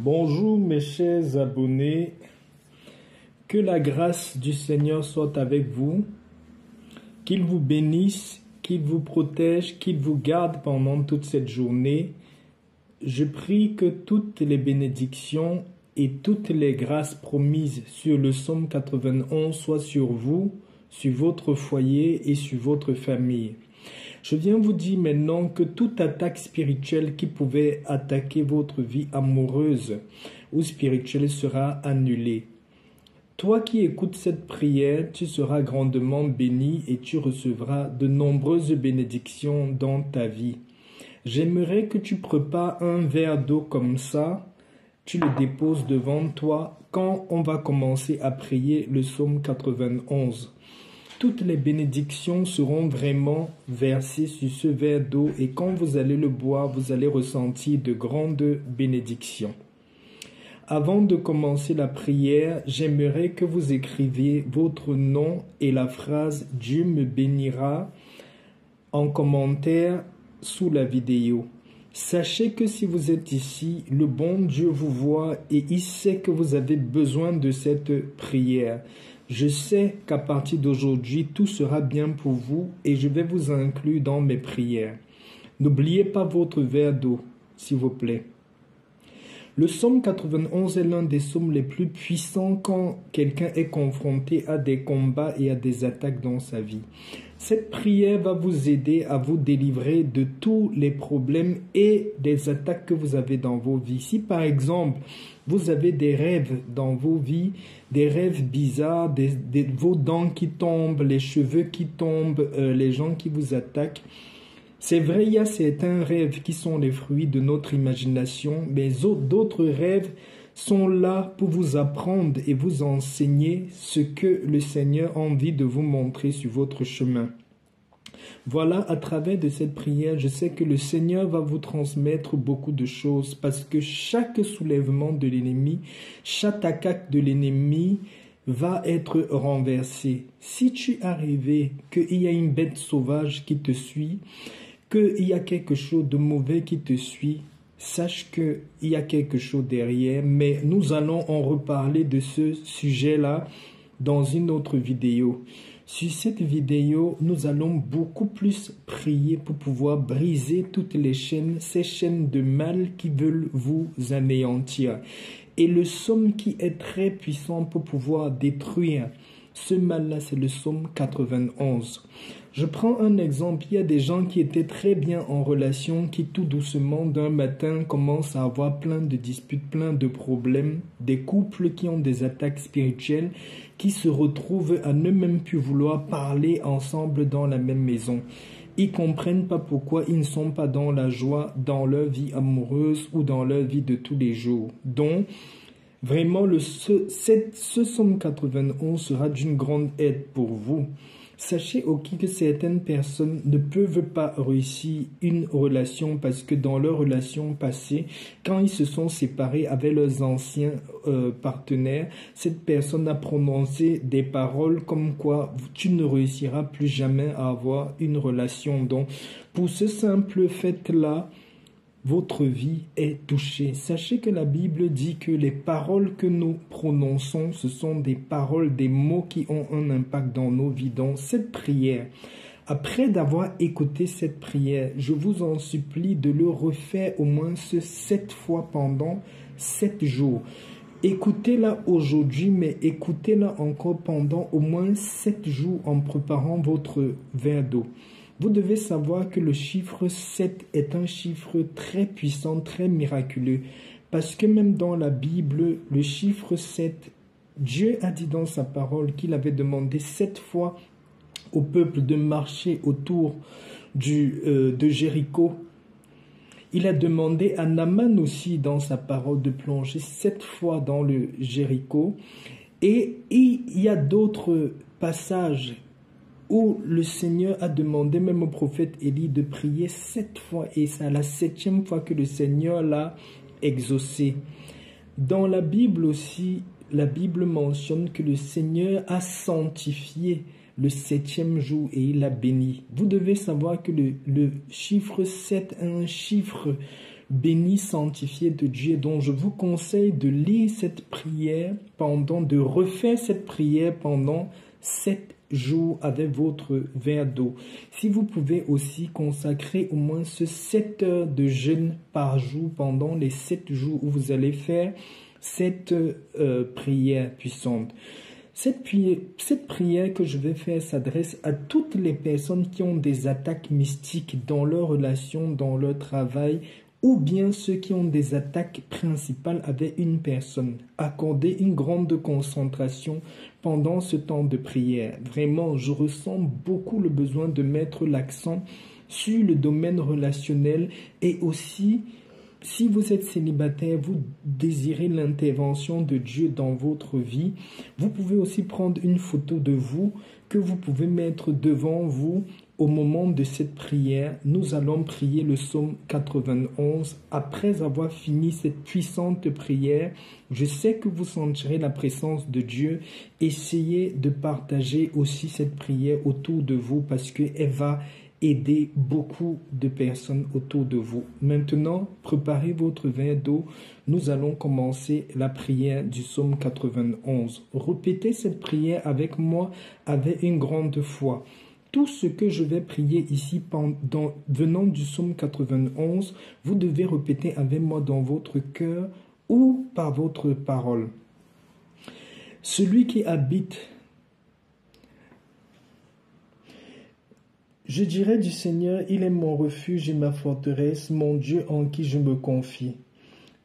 Bonjour mes chers abonnés, que la grâce du Seigneur soit avec vous, qu'il vous bénisse, qu'il vous protège, qu'il vous garde pendant toute cette journée. Je prie que toutes les bénédictions et toutes les grâces promises sur le psaume 91 soient sur vous, sur votre foyer et sur votre famille. Je viens vous dire maintenant que toute attaque spirituelle qui pouvait attaquer votre vie amoureuse ou spirituelle sera annulée. Toi qui écoutes cette prière, tu seras grandement béni et tu recevras de nombreuses bénédictions dans ta vie. J'aimerais que tu prépares un verre d'eau comme ça, tu le déposes devant toi quand on va commencer à prier le psaume 91. Toutes les bénédictions seront vraiment versées sur ce verre d'eau et quand vous allez le boire, vous allez ressentir de grandes bénédictions. Avant de commencer la prière, j'aimerais que vous écriviez votre nom et la phrase « Dieu me bénira » en commentaire sous la vidéo. Sachez que si vous êtes ici, le bon Dieu vous voit et il sait que vous avez besoin de cette prière. Je sais qu'à partir d'aujourd'hui, tout sera bien pour vous et je vais vous inclure dans mes prières. N'oubliez pas votre verre d'eau, s'il vous plaît. Le psaume 91 est l'un des psaumes les plus puissants quand quelqu'un est confronté à des combats et à des attaques dans sa vie. Cette prière va vous aider à vous délivrer de tous les problèmes et des attaques que vous avez dans vos vies. Si par exemple, vous avez des rêves dans vos vies, des rêves bizarres, vos dents qui tombent, les cheveux qui tombent, les gens qui vous attaquent, c'est vrai, il y a certains rêves qui sont les fruits de notre imagination, mais d'autres rêves sont là pour vous apprendre et vous enseigner ce que le Seigneur a envie de vous montrer sur votre chemin. Voilà, à travers de cette prière, je sais que le Seigneur va vous transmettre beaucoup de choses parce que chaque soulèvement de l'ennemi, chaque attaque de l'ennemi va être renversé. Si tu as rêvé qu'il y a une bête sauvage qui te suit, qu'il y a quelque chose de mauvais qui te suit, sache qu'il y a quelque chose derrière, mais nous allons en reparler de ce sujet-là dans une autre vidéo. Sur cette vidéo, nous allons beaucoup plus prier pour pouvoir briser toutes les chaînes, ces chaînes de mal qui veulent vous anéantir. Et le psaume qui est très puissant pour pouvoir détruire ce mal-là, c'est le psaume 91. Je prends un exemple, il y a des gens qui étaient très bien en relation, qui tout doucement d'un matin commencent à avoir plein de disputes, plein de problèmes, des couples qui ont des attaques spirituelles, qui se retrouvent à ne même plus vouloir parler ensemble dans la même maison. Ils ne comprennent pas pourquoi ils ne sont pas dans la joie, dans leur vie amoureuse ou dans leur vie de tous les jours. Donc, vraiment, ce psaume 91 sera d'une grande aide pour vous. Sachez aussi que certaines personnes ne peuvent pas réussir une relation parce que dans leur relation passée, quand ils se sont séparés avec leurs anciens partenaires, cette personne a prononcé des paroles comme quoi tu ne réussiras plus jamais à avoir une relation. Donc, pour ce simple fait-là, votre vie est touchée. Sachez que la Bible dit que les paroles que nous prononçons, ce sont des paroles, des mots qui ont un impact dans nos vies. Donc, cette prière, après d'avoir écouté cette prière, je vous en supplie de le refaire au moins 7 fois pendant 7 jours. Écoutez-la aujourd'hui, mais écoutez-la encore pendant au moins 7 jours en préparant votre verre d'eau. Vous devez savoir que le chiffre 7 est un chiffre très puissant, très miraculeux. Parce que même dans la Bible, le chiffre 7, Dieu a dit dans sa parole qu'il avait demandé 7 fois au peuple de marcher autour de Jéricho. Il a demandé à Naaman aussi dans sa parole de plonger 7 fois dans le Jéricho. Et il y a d'autres passages où le Seigneur a demandé même au prophète Élie de prier 7 fois et c'est la 7e fois que le Seigneur l'a exaucé. Dans la Bible aussi, la Bible mentionne que le Seigneur a sanctifié le 7e jour et il l'a béni. Vous devez savoir que le chiffre 7 est un chiffre bénie, sanctifiée de Dieu. Donc je vous conseille de lire cette prière de refaire cette prière pendant 7 jours avec votre verre d'eau. Si vous pouvez aussi consacrer au moins 7 heures de jeûne par jour pendant les 7 jours où vous allez faire cette prière puissante. Cette prière que je vais faire s'adresse à toutes les personnes qui ont des attaques mystiques dans leur relation, dans leur travail, ou bien ceux qui ont des attaques principales avec une personne. Accordez une grande concentration pendant ce temps de prière. Vraiment, je ressens beaucoup le besoin de mettre l'accent sur le domaine relationnel et aussi, si vous êtes célibataire, vous désirez l'intervention de Dieu dans votre vie, vous pouvez aussi prendre une photo de vous que vous pouvez mettre devant vous au moment de cette prière. Nous allons prier le psaume 91. Après avoir fini cette puissante prière, je sais que vous sentirez la présence de Dieu. Essayez de partager aussi cette prière autour de vous parce qu'elle va aider beaucoup de personnes autour de vous. Maintenant, préparez votre verre d'eau. Nous allons commencer la prière du psaume 91. Répétez cette prière avec moi avec une grande foi. Tout ce que je vais prier ici venant du psaume 91, vous devez répéter avec moi dans votre cœur ou par votre parole. Celui qui habite, je dirai du Seigneur, il est mon refuge et ma forteresse, mon Dieu en qui je me confie.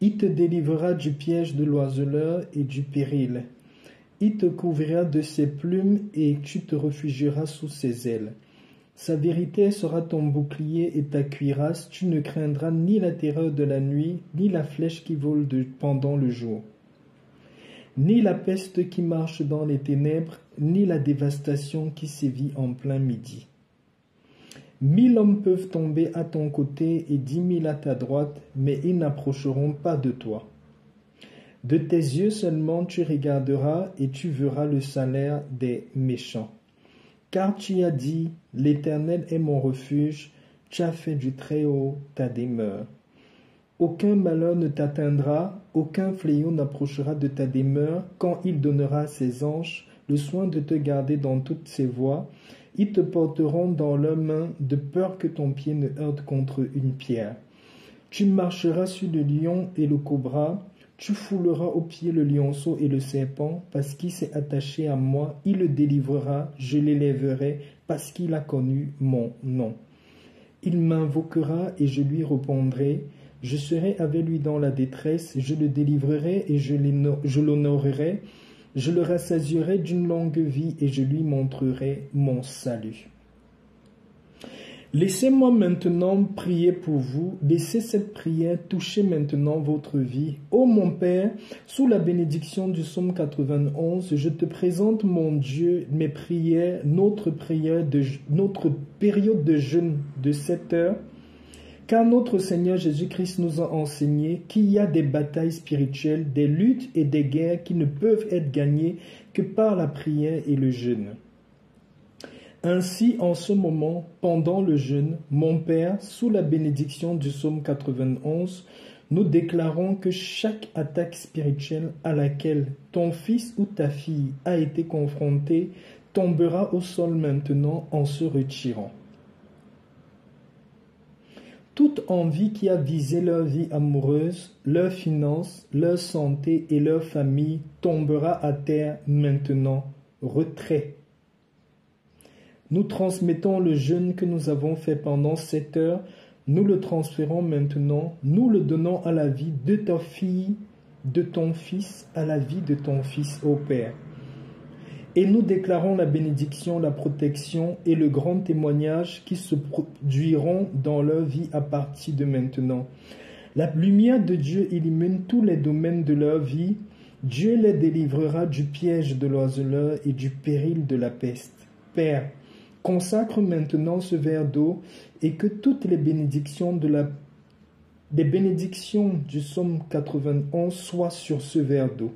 Il te délivrera du piège de l'oiseleur et du péril. Il te couvrira de ses plumes et tu te réfugieras sous ses ailes. Sa vérité sera ton bouclier et ta cuirasse. Tu ne craindras ni la terreur de la nuit, ni la flèche qui vole pendant le jour, ni la peste qui marche dans les ténèbres, ni la dévastation qui sévit en plein midi. 1000 hommes peuvent tomber à ton côté et 10 000 à ta droite, mais ils n'approcheront pas de toi. De tes yeux seulement tu regarderas et tu verras le salaire des méchants. Car tu as dit, l'Éternel est mon refuge, tu as fait du Très-Haut ta demeure. Aucun malheur ne t'atteindra, aucun fléau n'approchera de ta demeure, quand il donnera à ses anges le soin de te garder dans toutes ses voies. Ils te porteront dans leurs mains, de peur que ton pied ne heurte contre une pierre. Tu marcheras sur le lion et le cobra, tu fouleras aux pieds le lionceau et le serpent, parce qu'il s'est attaché à moi, il le délivrera, je l'élèverai, parce qu'il a connu mon nom. Il m'invoquera et je lui répondrai, je serai avec lui dans la détresse, je le délivrerai et je l'honorerai, je le rassasierai d'une longue vie et je lui montrerai mon salut. Laissez-moi maintenant prier pour vous. Laissez cette prière toucher maintenant votre vie. Ô mon Père, sous la bénédiction du psaume 91, je te présente, mon Dieu, mes prières, notre période de jeûne de 7 heures. Car notre Seigneur Jésus-Christ nous a enseigné qu'il y a des batailles spirituelles, des luttes et des guerres qui ne peuvent être gagnées que par la prière et le jeûne. Ainsi, en ce moment, pendant le jeûne, mon Père, sous la bénédiction du psaume 91, nous déclarons que chaque attaque spirituelle à laquelle ton fils ou ta fille a été confronté tombera au sol maintenant en se retirant. Toute envie qui a visé leur vie amoureuse, leurs finances, leur santé et leur famille tombera à terre maintenant. Retrait. Nous transmettons le jeûne que nous avons fait pendant 7 heures. Nous le transférons maintenant. Nous le donnons à la vie de ta fille, de ton fils, à la vie de ton fils, ô Père. Et nous déclarons la bénédiction, la protection et le grand témoignage qui se produiront dans leur vie à partir de maintenant. La lumière de Dieu illumine tous les domaines de leur vie. Dieu les délivrera du piège de l'oiseleur et du péril de la peste. Père, consacre maintenant ce verre d'eau et que toutes les bénédictions du psaume 91 soient sur ce verre d'eau.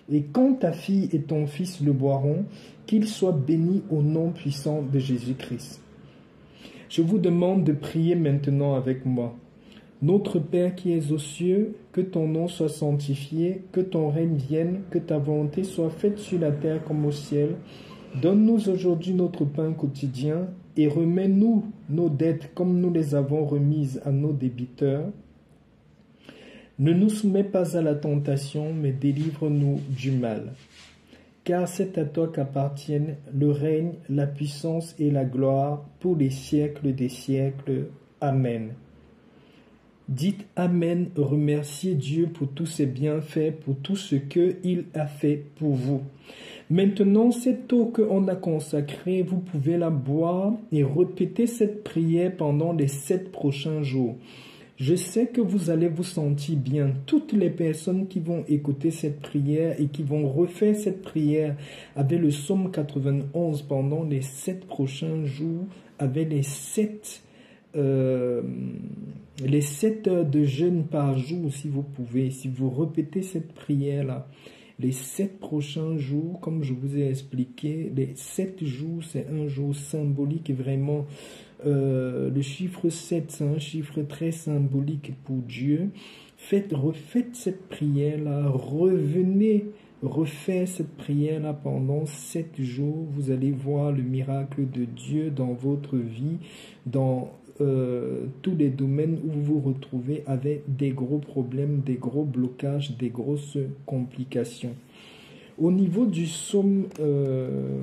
Et quand ta fille et ton fils le boiront, qu'ils soient bénis au nom puissant de Jésus-Christ. Je vous demande de prier maintenant avec moi. Notre Père qui es aux cieux, que ton nom soit sanctifié, que ton règne vienne, que ta volonté soit faite sur la terre comme au ciel. Donne-nous aujourd'hui notre pain quotidien et remets-nous nos dettes comme nous les avons remises à nos débiteurs. Ne nous soumets pas à la tentation, mais délivre-nous du mal. Car c'est à toi qu'appartiennent le règne, la puissance et la gloire pour les siècles des siècles. Amen. Dites Amen, remerciez Dieu pour tous ses bienfaits, pour tout ce qu'il a fait pour vous. Maintenant, cette eau qu'on a consacrée, vous pouvez la boire et répéter cette prière pendant les 7 prochains jours. Je sais que vous allez vous sentir bien. Toutes les personnes qui vont écouter cette prière et qui vont refaire cette prière avec le psaume 91 pendant les 7 prochains jours, avec les 7 heures de jeûne par jour, si vous pouvez, si vous répétez cette prière-là, les 7 prochains jours, comme je vous ai expliqué, les 7 jours, c'est un jour symbolique et vraiment, le chiffre 7, c'est un chiffre très symbolique pour Dieu. Refaites cette prière-là, revenez refaire cette prière-là pendant 7 jours. Vous allez voir le miracle de Dieu dans votre vie, dans tous les domaines où vous vous retrouvez avec des gros problèmes, des gros blocages, des grosses complications. Au niveau du psaume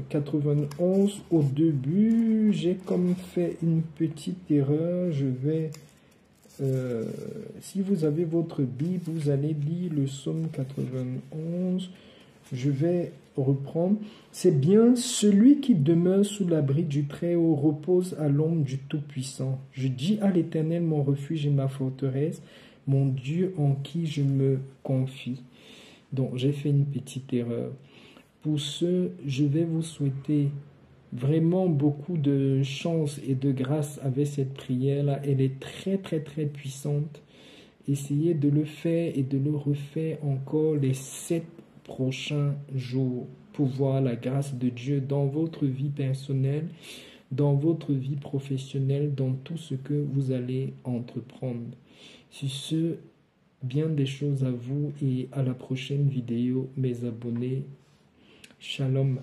91, au début, j'ai comme fait une petite erreur. Je vais, si vous avez votre Bible, vous allez lire le psaume 91. Je vais reprendre. C'est bien celui qui demeure sous l'abri du Très-Haut repose à l'ombre du Tout-Puissant. Je dis à l'Éternel mon refuge et ma forteresse, mon Dieu en qui je me confie. Donc, j'ai fait une petite erreur. Pour ce, je vais vous souhaiter vraiment beaucoup de chance et de grâce avec cette prière-là. Elle est très, très, très puissante. Essayez de le faire et de le refaire encore les 7 prochains jours pour voir la grâce de Dieu dans votre vie personnelle, dans votre vie professionnelle, dans tout ce que vous allez entreprendre. Sur ce, bien des choses à vous et à la prochaine vidéo, mes abonnés. Shalom.